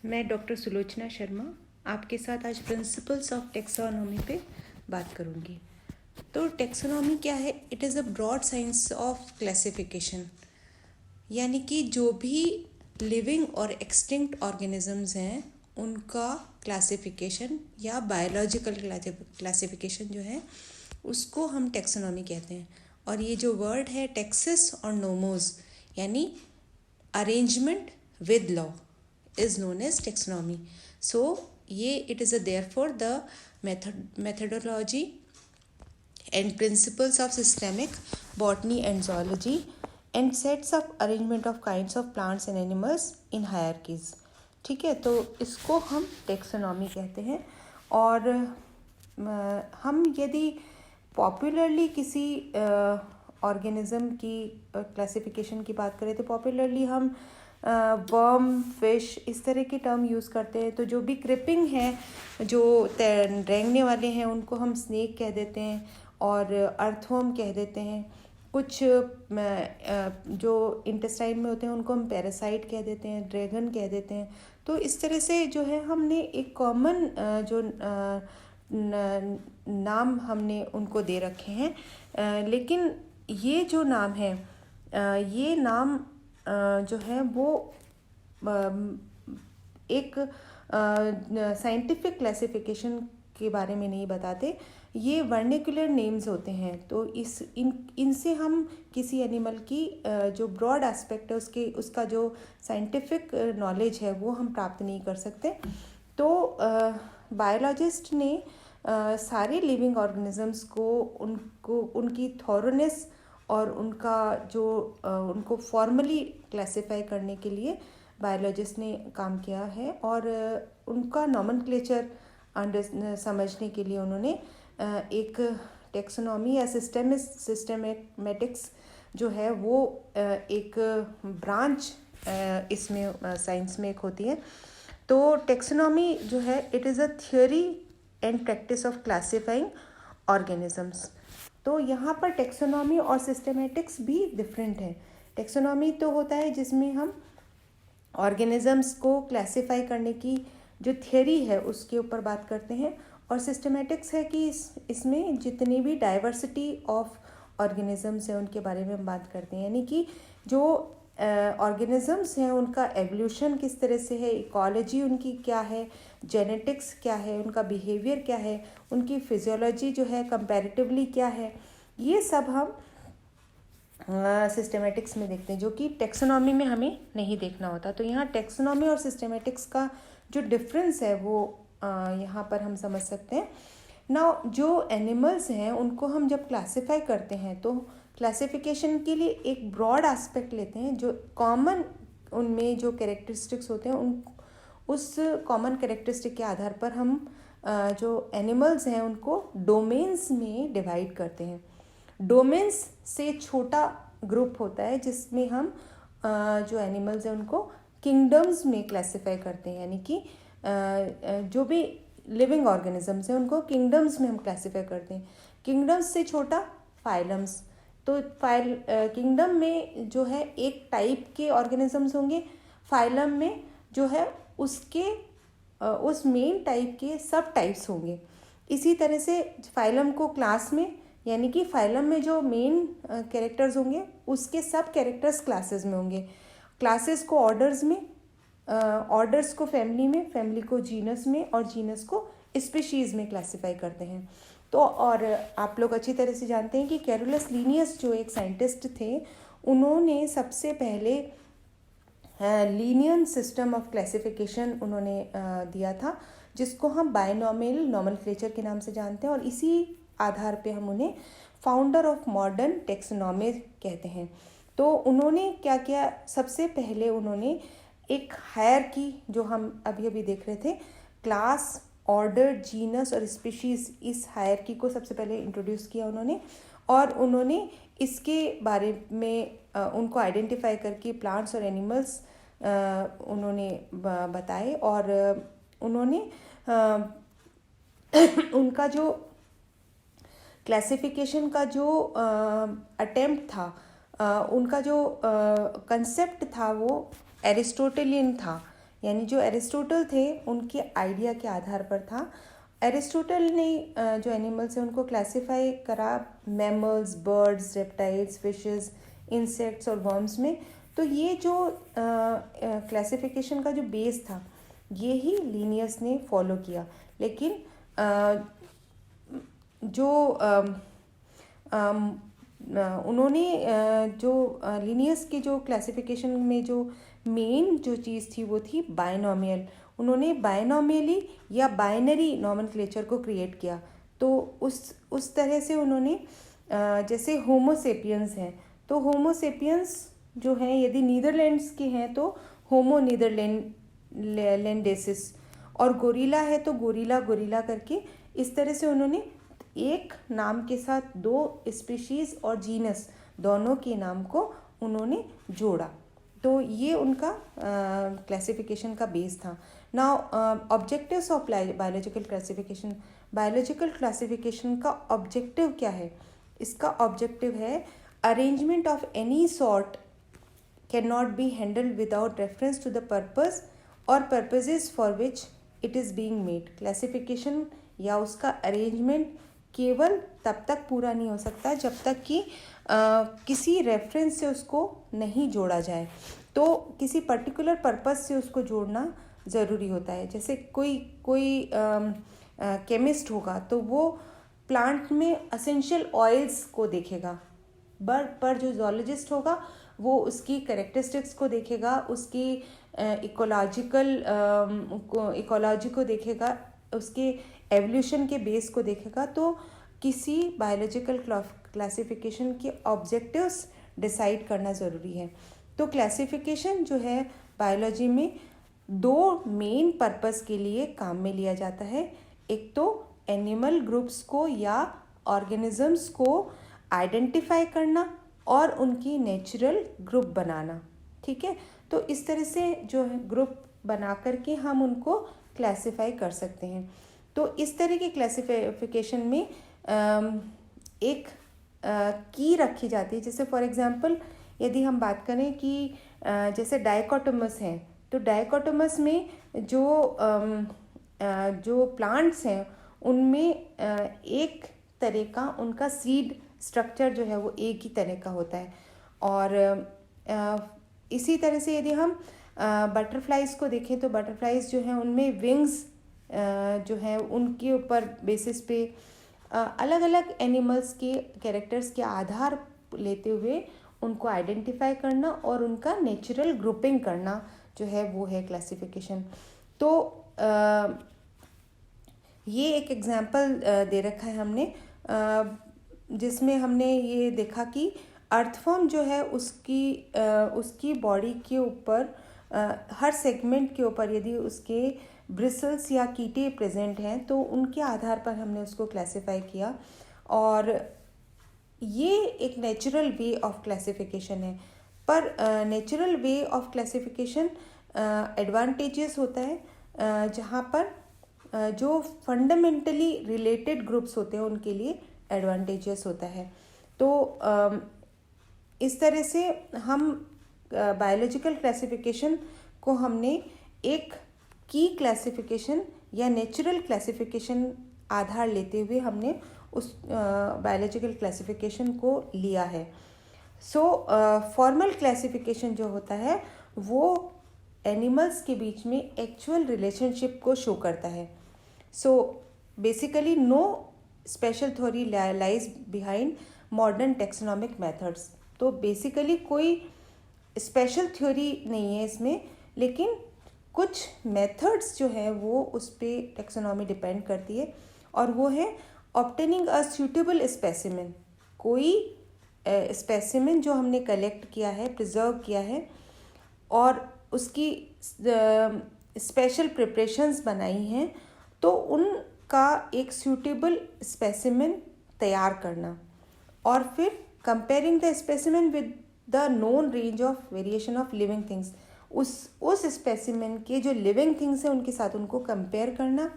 मैं डॉक्टर सुलोचना शर्मा आपके साथ आज प्रिंसिपल्स ऑफ टेक्सोनॉमी पे बात करूँगी। तो टेक्सोनॉमी क्या है? It is a broad science of classification, यानी कि जो भी लिविंग और एक्सटिंक्ट ऑर्गेनिजम्स हैं उनका क्लासिफिकेशन या बायोलॉजिकल क्लासिफिकेशन जो है उसको हम टेक्सोनॉमी कहते हैं। और ये जो वर्ड है टेक्सिस और नोमोस यानी arrangement with law is known as taxonomy. So ये it is a therefore the methodology and principles of systemic botany and zoology and sets of arrangement of kinds of plants and animals in hierarchies. ठीक है, तो इसको हम taxonomy कहते हैं। और हम यदि पॉपुलरली किसी ऑर्गेनिज्म की क्लासिफिकेशन की बात करें तो पॉपुलरली हम वर्म, फिश इस तरह के टर्म यूज़ करते हैं। तो जो भी क्रिपिंग है, जो रेंगने वाले हैं, उनको हम स्नेक कह देते हैं और अर्थवर्म कह देते हैं। कुछ जो इंटेस्टाइन में होते हैं उनको हम पैरासाइट कह देते हैं, ड्रैगन कह देते हैं। तो इस तरह से जो है हमने एक कॉमन जो नाम हमने उनको दे रखे हैं। लेकिन ये जो नाम है, ये नाम जो है वो एक साइंटिफिक क्लासिफिकेशन के बारे में नहीं बताते। ये वर्निकुलर नेम्स होते हैं। तो इनसे हम किसी एनिमल की जो ब्रॉड एस्पेक्ट है उसका जो साइंटिफिक नॉलेज है वो हम प्राप्त नहीं कर सकते। तो बायोलॉजिस्ट ने सारे लिविंग ऑर्गेनिजम्स को उनकी थॉरोनेस और उनका जो उनको फॉर्मली क्लासिफाई करने के लिए बायोलॉजिस्ट ने काम किया है। और उनका नॉमेनक्लेचर समझने के लिए उन्होंने एक टेक्सोनॉमी या सिस्टेमेटिक्स जो है वो एक ब्रांच इसमें साइंस में एक होती है। तो टेक्सोनॉमी जो है it is a theory and practice of classifying organisms. तो यहाँ पर टेक्सोनॉमी और सिस्टेमेटिक्स भी डिफरेंट है। टेक्सोनॉमी तो होता है जिसमें हम ऑर्गेनिजम्स को क्लासिफाई करने की जो थियरी है उसके ऊपर बात करते हैं। और सिस्टेमेटिक्स है कि इसमें जितनी भी डाइवर्सिटी ऑफ ऑर्गेनिजम्स हैं उनके बारे में हम बात करते हैं। यानी कि जो ऑर्गेनिजम्स हैं उनका एवोल्यूशन किस तरह से है, इकोलॉजी उनकी क्या है, जेनेटिक्स क्या है, उनका बिहेवियर क्या है, उनकी फिजियोलॉजी जो है कंपैरेटिवली क्या है, ये सब हम सिस्टेमेटिक्स में देखते हैं, जो कि टेक्सोनॉमी में हमें नहीं देखना होता। तो यहाँ टेक्सोनॉमी और सिस्टेमेटिक्स का जो डिफरेंस है वो यहाँ पर हम समझ सकते हैं। नाउ जो एनिमल्स हैं उनको हम जब क्लासिफाई करते हैं तो क्लासिफिकेशन के लिए एक ब्रॉड एस्पेक्ट लेते हैं। जो कॉमन उनमें जो कैरेक्टरिस्टिक्स होते हैं उस कॉमन कैरेक्टरिस्टिक के आधार पर हम जो एनिमल्स हैं उनको डोमेन्स में डिवाइड करते हैं। डोमेन्स से छोटा ग्रुप होता है जिसमें हम जो एनिमल्स हैं उनको किंगडम्स में क्लासिफाई करते हैं। यानी कि जो भी लिविंग ऑर्गेनिजम्स हैं उनको किंगडम्स में हम क्लासिफाई करते हैं। किंगडम्स से छोटा फाइलम्स। तो किंगडम में जो है एक टाइप के ऑर्गेनिजम्स होंगे, फाइलम में जो है उसके उस मेन टाइप के सब टाइप्स होंगे। इसी तरह से फाइलम को क्लास में, यानी कि फाइलम में जो मेन कैरेक्टर्स होंगे उसके सब कैरेक्टर्स क्लासेस में होंगे। क्लासेस को ऑर्डर्स में, ऑर्डर्स को फैमिली में, फैमिली को जीनस में और जीनस को स्पीशीज़ में क्लासिफाई करते हैं। तो और आप लोग अच्छी तरह से जानते हैं कि कैरोलस लीनियस जो एक साइंटिस्ट थे उन्होंने सबसे पहले लीनियन सिस्टम ऑफ क्लासिफिकेशन उन्होंने दिया था, जिसको हम बायनॉमियल नॉमेनक्लेचर के नाम से जानते हैं। और इसी आधार पे हम उन्हें फाउंडर ऑफ मॉडर्न टेक्सोनॉमी कहते हैं। तो उन्होंने क्या किया, सबसे पहले उन्होंने एक हायरार्की जो हम अभी देख रहे थे, क्लास, ऑर्डर, जीनस और स्पीशीज़, इस हायरार्की को सबसे पहले इंट्रोड्यूस किया उन्होंने। और उन्होंने इसके बारे में उनको आइडेंटिफाई करके प्लांट्स और एनिमल्स उन्होंने बताए। और उन्होंने उनका जो क्लासिफिकेशन का जो अटेम्प्ट था, उनका जो कंसेप्ट था वो एरिस्टोटेलियन था। यानी जो एरिस्टोटल थे उनके आइडिया के आधार पर था। एरिस्टोटल ने जो एनिमल्स हैं उनको क्लासिफाई करा mammals, birds, reptiles, fishes, insects और वर्म्स में। तो ये जो क्लासिफिकेशन का जो बेस था ये ही लिनियस ने फॉलो किया। लेकिन उन्होंने जो लिनियस के जो क्लासिफिकेशन में जो मेन जो चीज़ थी वो थी बायनॉमियल। उन्होंने बायनॉमियली या बाइनरी नॉमेनक्लेचर को क्रिएट किया। तो उस तरह से उन्होंने जैसे होमोसेपियंस हैं तो होमोसेपियंस जो हैं यदि नीदरलैंड्स के हैं तो होमो नीदरलैंडेसिस, और गोरिल्ला है तो गोरिल्ला गोरिल्ला करके इस तरह से उन्होंने एक नाम के साथ दो स्पीशीज़ और जीनस दोनों के नाम को उन्होंने जोड़ा। तो ये उनका क्लासिफिकेशन का बेस था। Now objectives of biological classification. Biological classification का ऑब्जेक्टिव क्या है? इसका ऑब्जेक्टिव है arrangement of any sort cannot be handled without reference to the purpose और purposes for which it is being made. Classification या उसका arrangement केवल तब तक पूरा नहीं हो सकता जब तक कि किसी रेफरेंस से उसको नहीं जोड़ा जाए। तो किसी पर्टिकुलर पर्पस से उसको जोड़ना ज़रूरी होता है। जैसे कोई केमिस्ट होगा तो वो प्लांट में असेंशियल ऑयल्स को देखेगा, पर जो जोलॉजिस्ट होगा वो उसकी कैरेक्टरिस्टिक्स को देखेगा, उसकी इकोलॉजी को देखेगा, उसके एवोल्यूशन के बेस को देखेगा। तो किसी बायोलॉजिकल क्लासिफिकेशन के ऑब्जेक्टिव्स डिसाइड करना ज़रूरी है। तो क्लासिफिकेशन जो है बायोलॉजी में दो मेन पर्पस के लिए काम में लिया जाता है। एक तो एनिमल ग्रुप्स को या ऑर्गेनिजम्स को आइडेंटिफाई करना और उनकी नेचुरल ग्रुप बनाना। ठीक है, तो इस तरह से जो है ग्रुप बना करके हम उनको क्लासिफाई कर सकते हैं। तो इस तरह की क्लासिफिकेशन में एक की रखी जाती है। जैसे फॉर एग्जांपल यदि हम बात करें कि जैसे डाइकोटोमस हैं तो डाइकोटोमस में जो प्लांट्स हैं उनमें एक तरह का उनका सीड स्ट्रक्चर जो है वो एक ही तरह का होता है। और इसी तरह से यदि हम बटरफ्लाइज को देखें तो बटरफ्लाइज जो हैं उनमें विंग्स जो है उनके ऊपर बेसिस पे अलग अलग एनिमल्स के कैरेक्टर्स के आधार लेते हुए उनको आइडेंटिफाई करना और उनका नेचुरल ग्रुपिंग करना जो है वो है क्लासिफिकेशन। तो ये एक एग्जांपल दे रखा है हमने जिसमें हमने ये देखा कि अर्थवर्म जो है उसकी बॉडी के ऊपर हर सेगमेंट के ऊपर यदि उसके ब्रिसल्स या कीटे प्रेजेंट हैं तो उनके आधार पर हमने उसको क्लासिफाई किया। और ये एक नेचुरल वे ऑफ क्लासिफिकेशन है। पर natural way of classification advantages होता है जहाँ पर जो फंडामेंटली रिलेटेड ग्रुप्स होते हैं उनके लिए एडवांटेजेस होता है। तो इस तरह से हम बायोलॉजिकल क्लासिफिकेशन को हमने एक की क्लासिफिकेशन या नेचुरल क्लासिफिकेशन आधार लेते हुए हमने उस बायोलॉजिकल क्लासिफिकेशन को लिया है। सो फॉर्मल क्लासिफिकेशन जो होता है वो एनिमल्स के बीच में एक्चुअल रिलेशनशिप को शो करता है। So basically no special theory lies behind modern taxonomic methods. तो बेसिकली कोई स्पेशल थ्योरी नहीं है इसमें, लेकिन कुछ मेथड्स जो है वो उस पर टेक्सोनॉमी डिपेंड करती है और वो है ऑब्टेनिंग अ सूटेबल स्पेसिमेन। कोई स्पेसिमेन जो हमने कलेक्ट किया है, प्रिजर्व किया है और उसकी स्पेशल प्रिपरेशंस बनाई हैं तो उनका एक सूटेबल स्पेसिमेन तैयार करना और फिर comparing the specimen with the known range of variation of living things. उस स्पेसिमेन के जो लिविंग थिंग्स हैं उनके साथ उनको कंपेयर करना,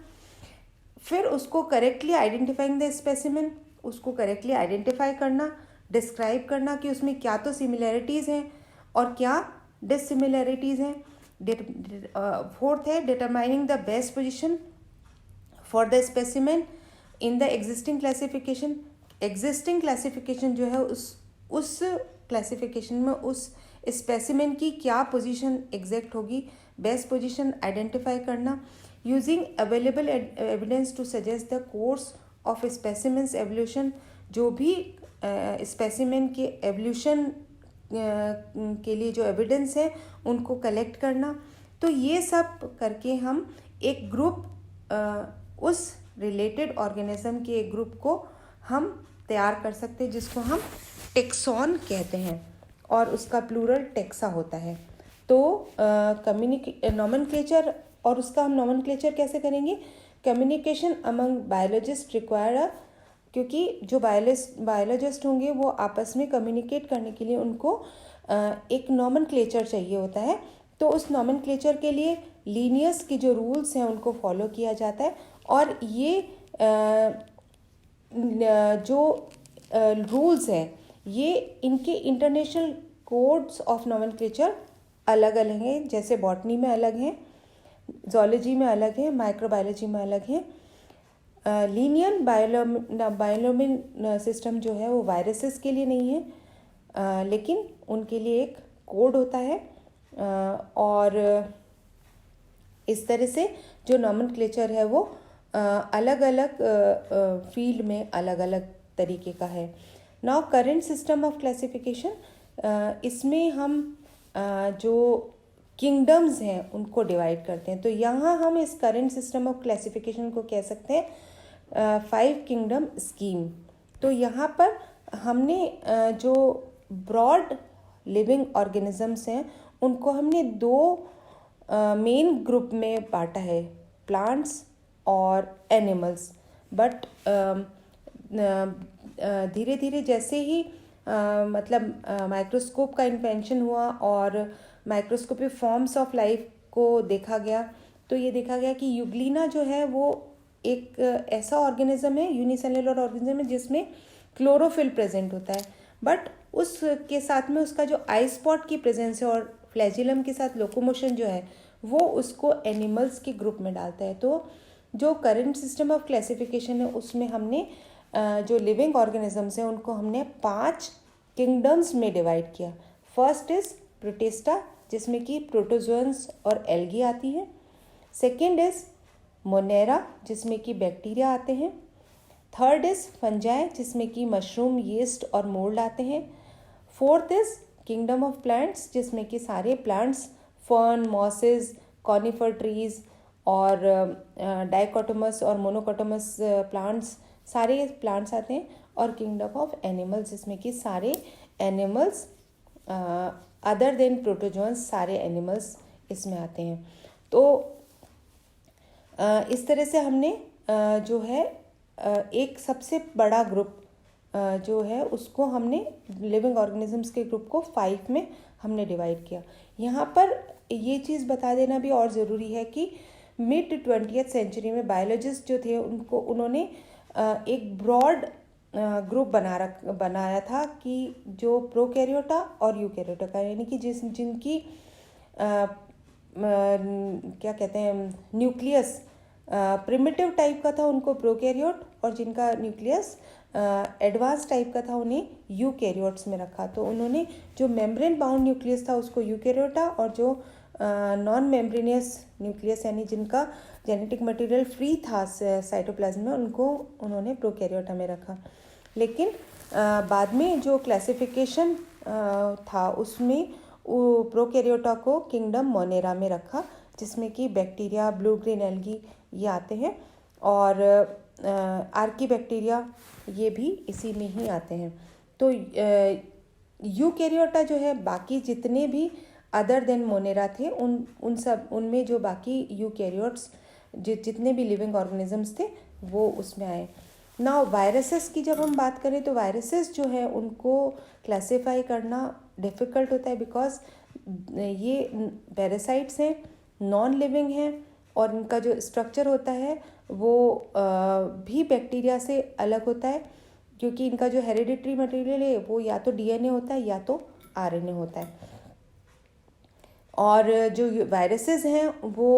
फिर उसको करेक्टली आइडेंटिफाइंग द स्पेसिमेन, उसको करेक्टली आइडेंटिफाई करना, डिस्क्राइब करना कि उसमें क्या तो सिमिलैरिटीज़ हैं और क्या डिसिमिलैरिटीज़ हैं। फोर्थ है determining the best position for the specimen in the existing classification. Existing classification जो है उस क्लासिफिकेशन में उस स्पेसिमेन की क्या पोजीशन एग्जैक्ट होगी, बेस्ट पोजीशन आइडेंटिफाई करना। Using available evidence to suggest the course of specimen's evolution. जो भी स्पेसिमेन के एवोल्यूशन के लिए जो एविडेंस है उनको कलेक्ट करना। तो ये सब करके हम एक ग्रुप उस रिलेटेड ऑर्गेनिज्म के एक ग्रुप को हम तैयार कर सकते हैं, जिसको हम टेक्सॉन कहते हैं और उसका प्लूरल टेक्सा होता है। तो नॉमेनक्लेचर, और उसका हम नॉमेनक्लेचर कैसे करेंगे? कम्युनिकेशन अमंग बायोलॉजिस्ट रिक्वायर्ड, क्योंकि जो बायोलॉजिस्ट होंगे वो आपस में कम्युनिकेट करने के लिए उनको एक नॉमेनक्लेचर चाहिए होता है। तो उस नॉमेनक्लेचर के लिए लीनियस की जो रूल्स हैं उनको फॉलो किया जाता है, और ये जो रूल्स हैं ये इनके इंटरनेशनल कोड्स ऑफ नॉमेनक्लेचर अलग अलग हैं। जैसे बॉटनी में अलग हैं, ज़ूलॉजी में अलग है, माइक्रोबायोलॉजी में अलग है। लीनियन बायोलोमिन सिस्टम जो है वो वायरसेस के लिए नहीं है, लेकिन उनके लिए एक कोड होता है। और इस तरह से जो नॉमेनक्लेचर है वो अलग अलग फील्ड में अलग अलग तरीके का है। Now current system of classification, इसमें हम जो किंगडम्स हैं उनको डिवाइड करते हैं। तो यहाँ हम इस करेंट सिस्टम ऑफ क्लासिफिकेशन को कह सकते हैं 5 किंगडम स्कीम। तो यहाँ पर हमने जो ब्रॉड लिविंग ऑर्गेनिजम्स हैं उनको हमने 2 मेन ग्रुप में बांटा है, प्लांट्स और एनिमल्स। बट धीरे धीरे जैसे ही माइक्रोस्कोप का इन्वेंशन हुआ और माइक्रोस्कोपिक फॉर्म्स ऑफ लाइफ को देखा गया, तो ये देखा गया कि यूग्लिना जो है वो एक ऐसा ऑर्गेनिज्म है, यूनिसेलुलर ऑर्गेनिज्म है जिसमें क्लोरोफिल प्रेजेंट होता है। बट उसके साथ में उसका जो आई स्पॉट की प्रेजेंस है और फ्लैजिलम के साथ लोकोमोशन जो है वो उसको एनिमल्स के ग्रुप में डालता है। तो जो करंट सिस्टम ऑफ क्लासिफिकेशन है उसमें हमने जो लिविंग ऑर्गेनिजम्स हैं उनको हमने 5 किंगडम्स में डिवाइड किया। फर्स्ट इज प्रोटिस्टा, जिसमें कि प्रोटोजोअन्स और एल्गी आती है। सेकेंड इज मोनेरा, जिसमें कि बैक्टीरिया आते हैं। थर्ड इज फंजाई, जिसमें कि मशरूम, यीस्ट और मोल्ड आते हैं। Fourth is kingdom of plants, जिसमें कि सारे plants, fern, mosses, conifer trees और डाइकोटोमस और मोनोकोटोमस प्लांट्स, सारे प्लांट्स आते हैं। और किंगडम ऑफ एनिमल्स, जिसमें कि सारे एनिमल्स अदर देन प्रोटोजोन्स, सारे एनिमल्स इसमें आते हैं। तो इस तरह से हमने जो है एक सबसे बड़ा ग्रुप जो है उसको हमने लिविंग ऑर्गेनिजम्स के ग्रुप को 5 में हमने डिवाइड किया। यहाँ पर ये चीज़ बता देना भी और ज़रूरी है कि मिड 20th सेंचुरी में बायोलॉजिस्ट जो थे उन्होंने एक ब्रॉड ग्रुप बनाया था कि जो प्रोकैरियोटा और यूकैरियोटा का, यानी कि जिनकी क्या कहते हैं न्यूक्लियस प्रिमिटिव टाइप का था उनको प्रोकैरियोट, और जिनका न्यूक्लियस एडवांस टाइप का था उन्हें यूकैरियोट्स में रखा। तो उन्होंने जो मेम्ब्रेन बाउंड न्यूक्लियस था उसको यूकैरियोटा, और जो नॉन मेम्ब्रेनियस न्यूक्लियस यानी जिनका जेनेटिक मटेरियल फ्री था साइटोप्लाज्म में, उनको उन्होंने प्रोकैरियोटा में रखा। लेकिन बाद में जो क्लासिफिकेशन था उसमें प्रोकैरियोटा को किंगडम मोनेरा में रखा, जिसमें कि बैक्टीरिया, ब्लू ग्रीन एल्गी ये आते हैं, और आर्कीबैक्टीरिया ये भी इसी में ही आते हैं। तो यूकैरियोटा जो है बाकी जितने भी अदर देन मोनेरा थे उनमें जो बाकी यूकैरियोट्स जितने भी लिविंग ऑर्गेनिजम्स थे वो उसमें आए। नाउ वायरसेस की जब हम बात करें तो वायरसेस जो है उनको क्लासिफाई करना डिफ़िकल्ट होता है, बिकॉज ये पैरासाइट्स हैं, नॉन लिविंग हैं, और इनका जो स्ट्रक्चर होता है वो भी बैक्टीरिया से अलग होता है, क्योंकि इनका जो हेरिडिटरी मटेरियल है वो या तो डीएनए होता है या तो आरएनए होता है। और जो वायरसेस हैं वो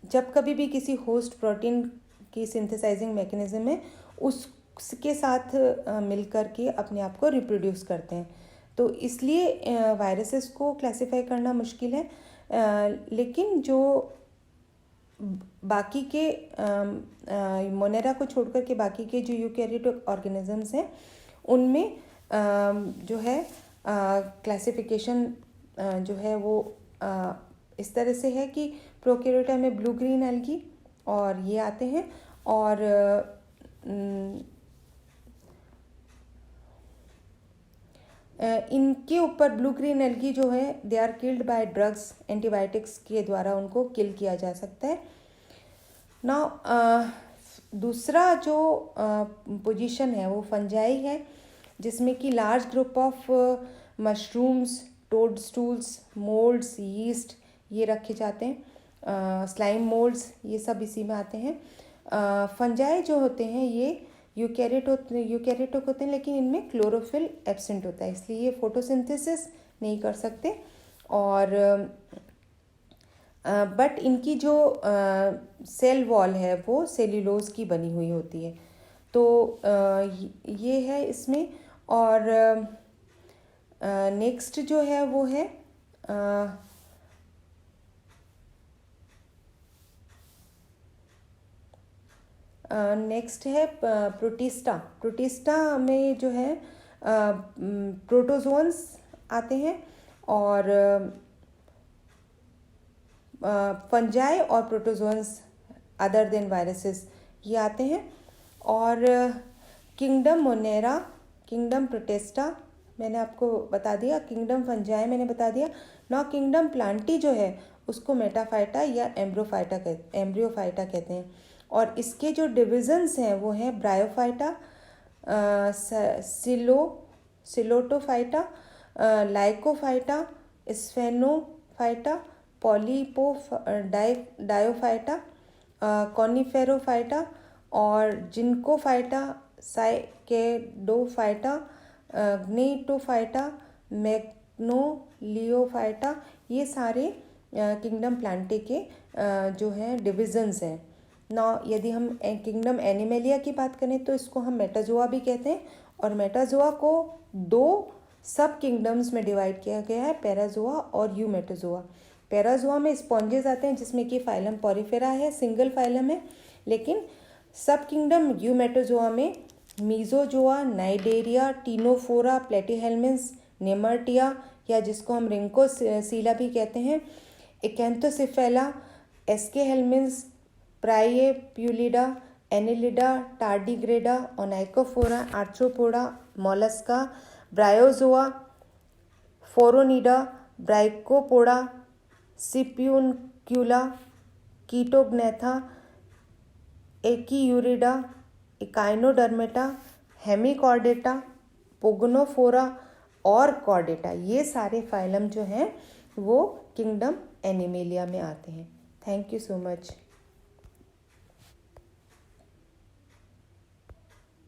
जब कभी भी किसी होस्ट प्रोटीन की सिंथेसाइजिंग मैकेनिज्म है उसके साथ मिलकर के अपने आप को रिप्रोड्यूस करते हैं। तो इसलिए वायरसेस को क्लासिफाई करना मुश्किल है, लेकिन जो बाकी के मोनेरा को छोड़कर के बाकी के जो यूकैरियोटिक ऑर्गेनिजम्स हैं उनमें जो है क्लासिफिकेशन जो है वो इस तरह से है कि प्रोकैरियोटा में ब्लू ग्रीन एल्गी और ये आते हैं, और इनके ऊपर ब्लू ग्रीन एल्गी जो है they are killed by drugs, antibiotics के द्वारा उनको किल किया जा सकता है। नाउ दूसरा जो पोजीशन है वो फंजाई है, जिसमें कि large group of mushrooms, toadstools, moulds, yeast ये रखे जाते हैं, स्लाइम मोल्ड्स ये सब इसी में आते हैं। फंजाई जो होते हैं ये यूकैरियोटिक होते हैं, लेकिन इनमें क्लोरोफिल एब्सेंट होता है, इसलिए ये फोटोसिंथेसिस नहीं कर सकते। और बट इनकी जो सेल वॉल है वो सेल्यूलोज की बनी हुई होती है। तो ये है इसमें। और नेक्स्ट जो है वो है नेक्स्ट है प्रोटिस्टा। प्रोटिस्टा में जो है प्रोटोजोन्स आते हैं, और फंजाई और प्रोटोजोन्स अदर देन वायरसेस ये आते हैं। और किंगडम मोनेरा, किंगडम प्रोटिस्टा मैंने आपको बता दिया, किंगडम फंजाई मैंने बता दिया। नौ किंगडम प्लांटी जो है उसको मेटाफाइटा या एम्ब्रियोफाइटा कहते हैं, और इसके जो डिविजन्स हैं वो हैं ब्रायोफाइटा, सिलोटोफाइटा, लाइकोफाइटा, स्फेनोफाइटा, डायोफाइटा, कॉनिफेरोफाइटा और जिंकोफाइटा, साइकेडोफाइटा, ग्नेटोफाइटा, मैग्नोलियोफाइटा, ये सारे किंगडम प्लांटे के जो हैं डिविजन्स हैं। ना यदि हम किंगडम एनिमेलिया की बात करें तो इसको हम मेटाजोआ भी कहते हैं, और मेटाजोआ को दो सब किंगडम्स में डिवाइड किया गया है, पैराजोआ और यूमेटोजोआ। पैराजोआ में स्पॉन्जेस आते हैं जिसमें कि फाइलम पॉरीफेरा है, सिंगल फाइलम है, लेकिन सब किंगडम यूमेटोजोआ में मीजोजोआ, नाइडेरिया, टीनोफोरा, प्लेटीहेल्मिन्स, नेमर्टिया या जिसको हम रिंकोसीला भी कहते हैं, Acanthocephala, Aschelminthes, Priapulida, Annelida, Tardigrada, Onychophora, Arthropoda, Mollusca, Bryozoa, Phoronida, Brachiopoda, Sipuncula, Chaetognatha, Echiurida, Echinodermata, Hemichordata, Pogonophora और कॉर्डेटा, ये सारे फाइलम जो हैं वो किंगडम एनिमेलिया में आते हैं। Thank you so much.